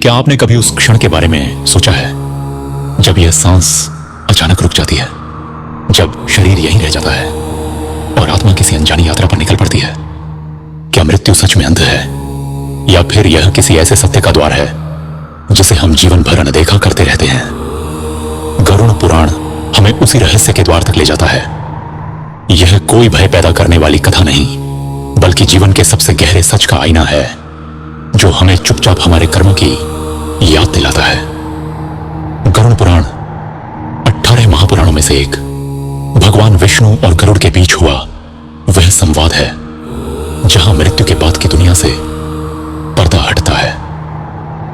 क्या आपने कभी उस क्षण के बारे में सोचा है जब यह सांस अचानक रुक जाती है, जब शरीर यहीं रह जाता है और आत्मा किसी अनजानी यात्रा पर निकल पड़ती है? क्या मृत्यु सच में अंत है, या फिर यह किसी ऐसे सत्य का द्वार है जिसे हम जीवन भर अनदेखा करते रहते हैं? गरुड़ पुराण हमें उसी रहस्य के द्वार तक ले जाता है। यह कोई भय पैदा करने वाली कथा नहीं, बल्कि जीवन के सबसे गहरे सच का आईना है, जो हमें चुपचाप हमारे कर्मों की याद दिलाता है। गरुड़ पुराण 18 महापुराणों में से एक, भगवान विष्णु और गरुड़ के बीच हुआ वह संवाद है जहां मृत्यु के बाद की दुनिया से पर्दा हटता है।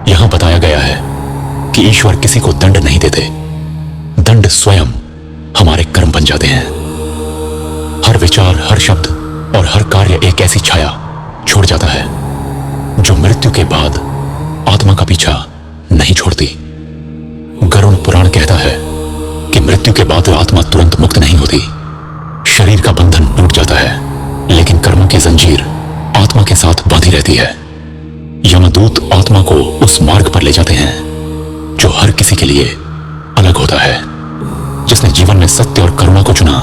यहां बताया गया है कि ईश्वर किसी को दंड नहीं देते, दंड स्वयं हमारे कर्म बन जाते हैं। हर विचार, हर शब्द और हर कार्य एक ऐसी छाया छोड़ जाता है जो मृत्यु के बाद आत्मा का पीछा नहीं छोड़ती। गरुड़ पुराण कहता है कि मृत्यु के बाद आत्मा तुरंत मुक्त नहीं होती। शरीर का बंधन टूट जाता है, लेकिन कर्मों की जंजीर आत्मा के साथ बांधी रहती है। यमदूत आत्मा को उस मार्ग पर ले जाते हैं जो हर किसी के लिए अलग होता है। जिसने जीवन में सत्य और करुणा को चुना,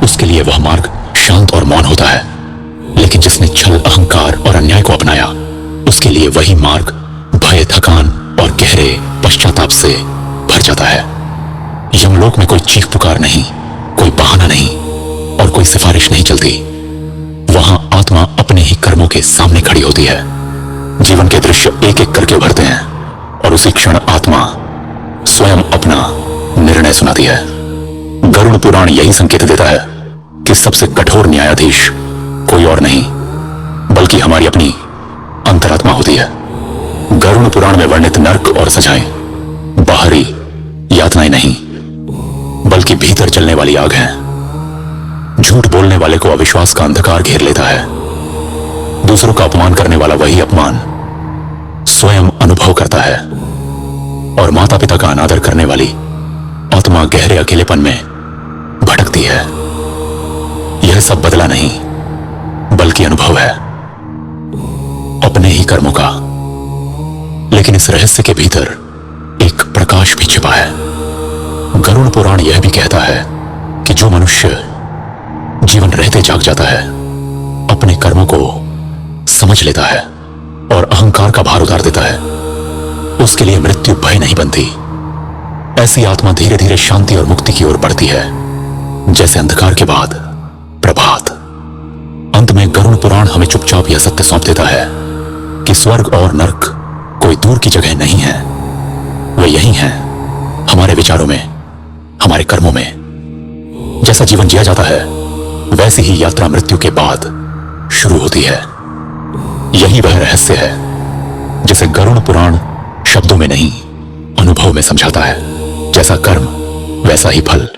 उसके लिए वह मार्ग शांत और मौन होता है, लेकिन जिसने छल, अहंकार और अन्याय को अपनाया, उसके लिए वही मार्ग भय, थकान और गहरे पश्चाताप से भर जाता है। यमलोक में कोई चीख पुकार नहीं, कोई बहाना नहीं और कोई सिफारिश नहीं चलती। वहां आत्मा अपने ही कर्मों के सामने खड़ी होती है। जीवन के दृश्य एक एक करके उभरते हैं और उसी क्षण आत्मा स्वयं अपना निर्णय सुनाती है। गरुड़ पुराण यही संकेत देता है कि सबसे कठोर न्यायाधीश कोई और नहीं, बल्कि हमारी अपनी अंतरात्मा होती है। गरुड़ पुराण में वर्णित नरक और सजाएं बाहरी यातनाएं नहीं, बल्कि भीतर चलने वाली आग है। झूठ बोलने वाले को अविश्वास का अंधकार घेर लेता है। दूसरों का अपमान करने वाला वही अपमान स्वयं अनुभव करता है, और माता पिता का अनादर करने वाली आत्मा गहरे अकेलेपन में भटकती है। यह सब बदला नहीं, बल्कि अनुभव है अपने ही कर्मों का। लेकिन इस रहस्य के भीतर एक प्रकाश भी छिपा है। गरुड़ पुराण यह भी कहता है कि जो मनुष्य जीवन रहते जाग जाता है, अपने कर्मों को समझ लेता है और अहंकार का भार उतार देता है, उसके लिए मृत्यु भय नहीं बनती। ऐसी आत्मा धीरे धीरे शांति और मुक्ति की ओर बढ़ती है, जैसे अंधकार के बाद प्रभात। अंत में गरुड़ पुराण हमें चुपचाप यह सत्य सौंप देता है कि स्वर्ग और नरक कोई दूर की जगह नहीं है, वे यही हैं, हमारे विचारों में, हमारे कर्मों में। जैसा जीवन जिया जाता है, वैसी ही यात्रा मृत्यु के बाद शुरू होती है। यही वह रहस्य है जिसे गरुड़ पुराण शब्दों में नहीं, अनुभव में समझाता है। जैसा कर्म, वैसा ही फल।